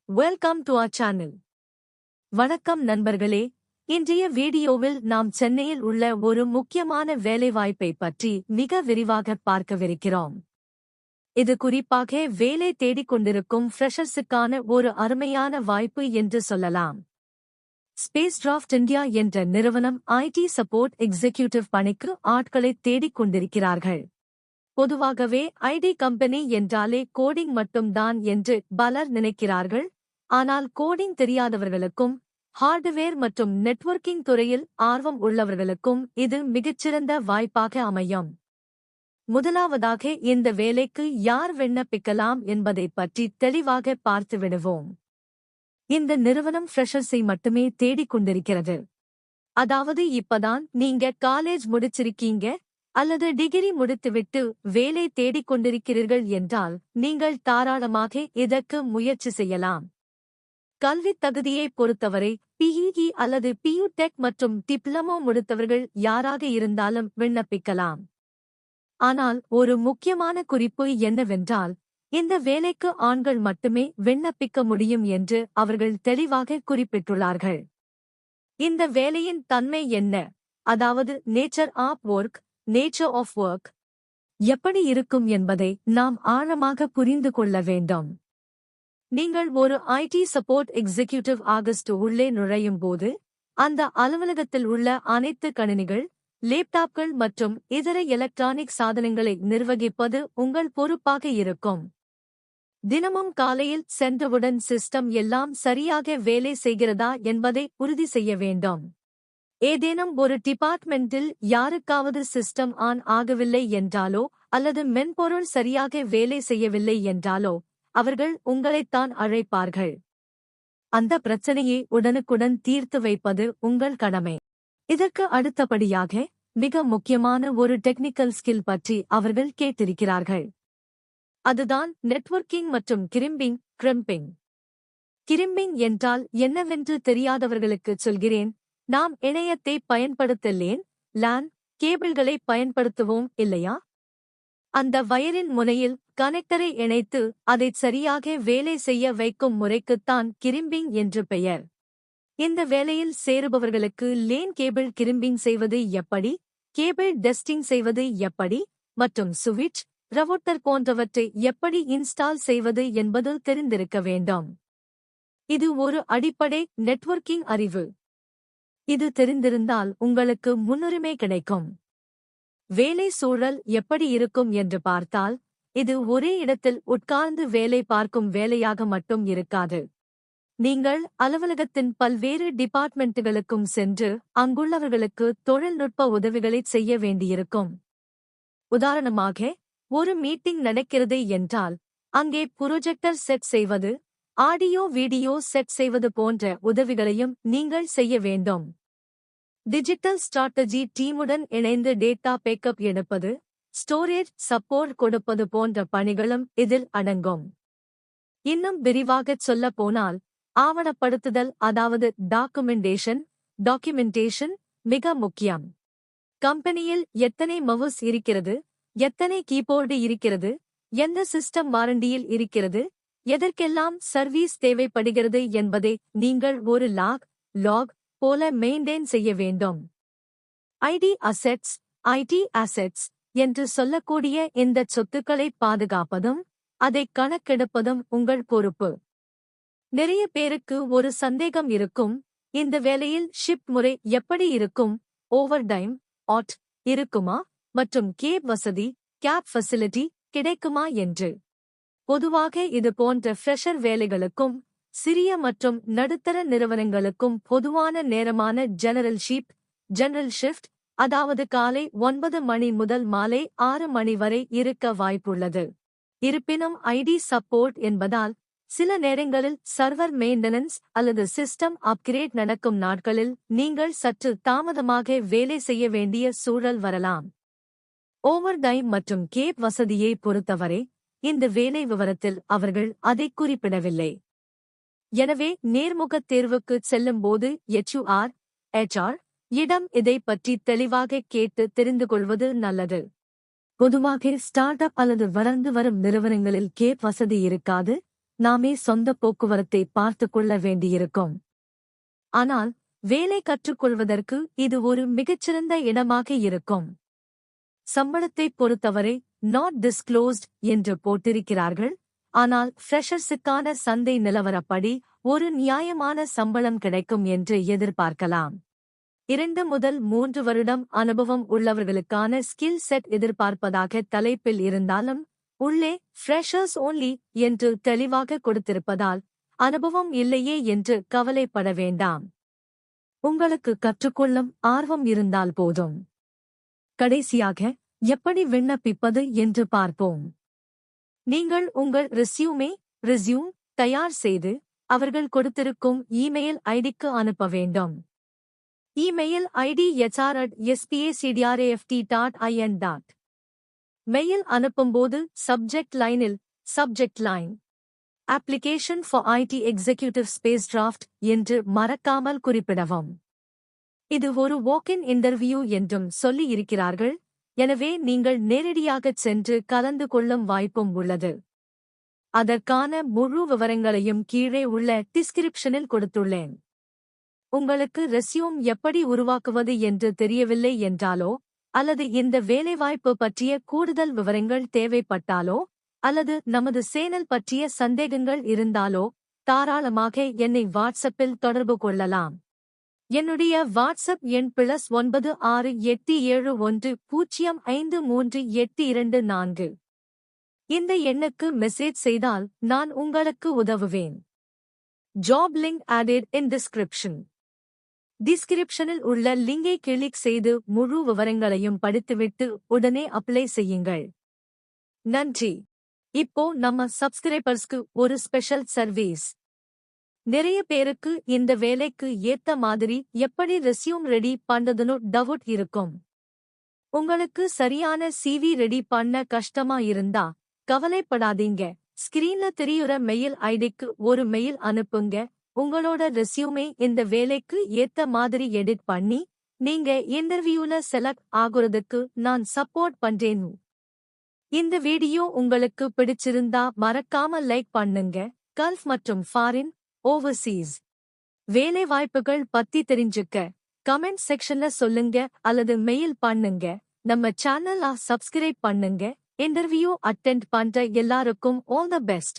Welcome to our channel. வணக்கம் நண்பர்களே, இன்றைய வீடியோவில் நாம் சென்னையில் உள்ள ஒரு முக்கியமான வேலைவாய்ப்பை பற்றி மிக விரிவாக பார்க்கவிருக்கிறோம். இது குறிப்பாக வேலை தேடிக் கொண்டிருக்கும் ஃப்ரெஷர்ஸுக்கான ஒரு அருமையான வாய்ப்பு என்று சொல்லலாம். ஸ்பேஸ்கிராஃப்ட் இந்தியா என்ற நிறுவனம் ஐடி சப்போர்ட் எக்ஸிகியூட்டிவ் பணிக்கு ஆட்களை தேடிக் கொண்டிருக்கிறார்கள். பொதுவாகவே ஐடி கம்பெனி என்றாலே கோடிங் மட்டும்தான் என்று பலர் நினைக்கிறார்கள். ஆனால் கோடிங் தெரியாதவர்களுக்கும் ஹார்ட்வேர் மற்றும் நெட்வொர்க்கிங் துறையில் ஆர்வம் உள்ளவர்களுக்கும் இது மிகச்சிறந்த வாய்ப்பாக அமையும். முதலாவதாக இந்த வேலைக்கு யார் விண்ணப்பிக்கலாம் என்பதைப் பற்றி தெளிவாக பார்த்து விடுவோம். இந்த நிறுவனம் ஃப்ரெஷர்ஸை மட்டுமே தேடிக் கொண்டிருக்கிறது. அதாவது இப்பதான் நீங்க காலேஜ் முடிச்சிருக்கீங்க அல்லது டிகிரி முடித்துவிட்டு வேலை தேடிக் கொண்டிருக்கிறீர்கள் என்றால் நீங்கள் தாராளமாக இதற்கு முயற்சி செய்யலாம். கல்வித் தகுதியைப் பொறுத்தவரை பிஇஇ அல்லது பியூ டெக் மற்றும் டிப்ளமோ முடித்தவர்கள் யாராக இருந்தாலும் விண்ணப்பிக்கலாம். ஆனால் ஒரு முக்கியமான குறிப்பு என்னவென்றால், இந்த வேலைக்கு ஆண்கள் மட்டுமே விண்ணப்பிக்க முடியும் என்று அவர்கள் தெளிவாக குறிப்பிட்டுள்ளார்கள். இந்த வேலையின் தன்மை என்ன, அதாவது நேச்சர் ஆஃப் ஒர்க் எப்படி இருக்கும் என்பதை நாம் ஆழமாக புரிந்து கொள்ள வேண்டும். நீங்கள் ஒரு ஐடி சப்போர்ட் எக்ஸிகியூட்டிவ் ஆகஸ்ட் உள்ளே நுழையும் போது அந்த அலுவலகத்தில் உள்ள அனைத்து கணினிகள், லேப்டாப்கள் மற்றும் இதர எலக்ட்ரானிக் சாதனங்களை நிர்வகிப்பது உங்கள் பொறுப்பாக இருக்கும். தினமும் காலையில் சென்றவுடன் சிஸ்டம் எல்லாம் சரியாக வேலை செய்கிறதா என்பதை உறுதி செய்ய வேண்டும். ஏதேனும் ஒரு டிபார்ட்மெண்டில் யாருக்காவது சிஸ்டம் ஆன் ஆகவில்லை என்றாலோ அல்லது மென்பொருள் சரியாக வேலை செய்யவில்லை என்றாலோ அவர்கள் உங்களைத்தான் அழைப்பார்கள். அந்த பிரச்சனையை உடனுக்குடன் தீர்த்து வைப்பது உங்கள் கடமை. இதற்கு அடுத்தபடியாக மிக முக்கியமான ஒரு டெக்னிக்கல் ஸ்கில் பற்றி அவர்கள் கேட்டிருக்கிறார்கள். அதுதான் நெட்வொர்க்கிங் மற்றும் கிரிம்பிங். கிரிம்பிங் என்றால் என்னவென்று தெரியாதவர்களுக்கு சொல்கிறேன். நாம் இணையத்தை பயன்படுத்தலேன், லேன் கேபிள்களை பயன்படுத்துவோம் இல்லையா? அந்த வயரின் முனையில் கனெக்டரை இணைத்து அதை சரியாக வேலை செய்ய வைக்கும் முறைக்குத்தான் கிரிம்பிங் என்று பெயர். இந்த வேலையில் சேருபவர்களுக்கு லேன் கேபிள் கிரிம்பிங் செய்வது எப்படி, கேபிள் டெஸ்டிங் செய்வது எப்படி மற்றும் சுவிட்ச், ரவுட்டர் போன்றவற்றை எப்படி இன்ஸ்டால் செய்வது என்பது தெரிந்திருக்க வேண்டும். இது ஒரு அடிப்படை நெட்வொர்க்கிங் அறிவு. இது தெரிந்திருந்தால் உங்களுக்கு முன்னுரிமை கிடைக்கும். வேலை சூழல் எப்படி இருக்கும் என்று பார்த்தால், இது ஒரே இடத்தில் உட்கார்ந்து வேலை பார்க்கும் வேலையாக மட்டும் இருக்காது. நீங்கள் அலுவலகத்தின் பல்வேறு டிபார்ட்மெண்ட்டுகளுக்கும் சென்று அங்குள்ளவர்களுக்கு தொழில்நுட்ப உதவிகளை செய்ய வேண்டியிருக்கும். உதாரணமாக, ஒரு மீட்டிங் நடக்கிறது என்றால் அங்கே புரொஜெக்டர் செட் செய்வது, ஆடியோ வீடியோ செட் செய்வது போன்ற உதவிகளையும் நீங்கள் செய்ய வேண்டும். டிஜிட்டல் ஸ்ட்ராட்டஜி டீமுடன் இணைந்து டேட்டா பேக்கப் எடுப்பது, ஸ்டோரேஜ் சப்போர்ட் கொடுப்பது போன்ற பணிகளும் இதில் அடங்கும். இன்னும் விரிவாகச் சொல்ல போனால், ஆவணப்படுத்துதல் அதாவது டாக்குமெண்டேஷன் மிக முக்கியம். கம்பெனியில் எத்தனை மவுஸ் இருக்கிறது, எத்தனை கீபோர்டு இருக்கிறது, எந்த சிஸ்டம் வாரண்டியில் இருக்கிறது, எதற்கெல்லாம் சர்வீஸ் தேவைப்படுகிறது என்பதை நீங்கள் ஒரு லாக் போல மெயின்டைன் செய்ய வேண்டும். ஐடி அசெட்ஸ் என்று சொல்லக்கூடிய இந்த சொத்துக்களை பாதுகாப்பதும் அதை கணக்கெடுப்பதும் உங்கள் பொறுப்பு. நிறைய பேருக்கு ஒரு சந்தேகம் இருக்கும், இந்த வேலையில் ஷிப்ட் முறை எப்படி இருக்கும், ஓவர்டைம் இருக்குமா மற்றும் கேப் ஃபெசிலிட்டி கிடைக்குமா என்று. பொதுவாக இது போன்ற ஃப்ரெஷர் வேலைகளுக்கும் சிறிய மற்றும் நடுத்தர நிறுவனங்களுக்கும் பொதுவான நேரமான ஜெனரல் ஷிஃப்ட், அதாவது காலை 9 மணி முதல் மாலை 6 மணி வரை இருக்க வாய்ப்புள்ளது. இருப்பினும் ஐடி சப்போர்ட் என்பதால் சில நேரங்களில் சர்வர் மெயின்டெனன்ஸ் அல்லது சிஸ்டம் அப்கிரேட் நடக்கும் நாட்களில் நீங்கள் சற்று தாமதமாக வேலை செய்ய வேண்டிய சூழல் வரலாம். ஓவர்டைம் மற்றும் கேப் வசதியை பொறுத்தவரை இந்த வேலை விவரத்தில் அவர்கள் அதை குறிப்பிடவில்லை. எனவே நேர்முகத் தேர்வுக்குச் செல்லும்போது HR இடம் இதை பற்றி தெளிவாக கேட்டு தெரிந்து கொள்வது நல்லது. பொதுவாக ஸ்டார்ட் அப் அல்லது வளர்ந்து வரும் நிறுவனங்களில் கேப் வசதி இருக்காது. நாமே சொந்த போக்குவரத்தை பார்த்துக் கொள்ள வேண்டியிருக்கும். ஆனால் வேலை கற்றுக்கொள்வதற்கு இது ஒரு மிகச்சிறந்த இடமாக இருக்கும். சம்பளத்தைப் பொறுத்தவரை நாட் டிஸ்க்ளோஸ்ட் என்று போட்டிருக்கிறார்கள். ஆனால் ஃப்ரெஷர்ஸுக்கான சந்தை நிலவரப்படி ஒரு நியாயமான சம்பளம் கிடைக்கும் என்று எதிர்பார்க்கலாம். 2 முதல் 3 வருடம் அனுபவம் உள்ளவர்களுக்கான ஸ்கில் செட் எதிர்பார்ப்பதாக தலைப்பில் இருந்தாலும் உள்ளே ஃப்ரெஷர்ஸ் ஓன்லி என்று தெளிவாக கொடுத்திருப்பதால் அனுபவம் இல்லையே என்று கவலைப்பட வேண்டாம். உங்களுக்கு கற்றுக்கொள்ளும் ஆர்வம் இருந்தால் போதும். கடைசியாக எப்படி விண்ணப்பிப்பது என்று பார்ப்போம். நீங்கள் உங்கள் ரெஸ்யூம் தயார் செய்து அவர்கள் கொடுத்திருக்கும் இமெயில் ஐடிக்கு அனுப்ப வேண்டும். Email ID hr@spacdraft.in. மெயில் அனுப்பும்போது subject line application for IT executive space draft என்று மறக்காமல் குறிப்பிடவும். இது ஒரு வாக்-இன் இன்டர்வியூ என்றும் சொல்லி இருக்கிறார்கள். எனவே நீங்கள் நேரடியாகச் சென்று கலந்து கொள்ளும் வாய்ப்பும் உள்ளது. அதற்கான முழு விவரங்களையும் கீழே உள்ள டிஸ்கிரிப்ஷனில் கொடுத்துள்ளேன். உங்களுக்கு ரெஸ்யூம் எப்படி உருவாக்குவது என்று தெரியவில்லை என்றாலோ அல்லது இந்த வேலைவாய்ப்பு பற்றிய கூடுதல் விவரங்கள் தேவைப்பட்டாலோ அல்லது நமது சேனல் பற்றிய சந்தேகங்கள் இருந்தாலோ தாராளமாக என்னை வாட்ஸ்அப்பில் தொடர்பு கொள்ளலாம். என்னுடைய வாட்ஸ்அப் எண் +96871053824. இந்த எண்ணுக்கு மெசேஜ் செய்தால் நான் உங்களுக்கு உதவுவேன். Job link added in description. டிஸ்கிரிப்ஷனில் உள்ள லிங்கை கிளிக் செய்து முழு விவரங்களையும் படித்துவிட்டு உடனே அப்ளை செய்யுங்கள். நன்றி. இப்போ நம்ம சப்ஸ்கிரைபர்ஸ்க்கு ஒரு ஸ்பெஷல் சர்வீஸ். நிறைய பேருக்கு இந்த வேலைக்கு ஏத்த மாதிரி எப்படி ரெஸ்யூம் ரெடி பண்றதுன்னு டவுட் இருக்கும். உங்களுக்கு சரியான CV ரெடி பண்ண கஷ்டமா இருந்தா கவலைப்படாதீங்க. ஸ்கிரீன்ல தெரியுற மெயில் ஐடிக்கு ஒரு மெயில் அனுப்புங்க. உங்களோட ரெஸ்யூமே இந்த வேலைக்கு ஏத்த மாதிரி எடிட் பண்ணி நீங்க இன்டர்வியூல செலக்ட் ஆகுறதுக்கு நான் சப்போர்ட் பண்றேன். இந்த வீடியோ உங்களுக்கு பிடிச்சிருந்தா மறக்காம லைக் பண்ணுங்க. கல்ஃப் மற்றும் ஃபாரின் ஓவர்சீஸ் வேலை வாய்ப்புகள் பத்தி தெரிஞ்சுக்க கமெண்ட் செக்ஷன்ல சொல்லுங்க அல்லது மெயில் பண்ணுங்க. நம்ம சேனலை சப்ஸ்கிரைப் பண்ணுங்க. இன்டர்வியூ அட்டெண்ட் பண்ற எல்லாருக்கும் ஆல் தி பெஸ்ட்.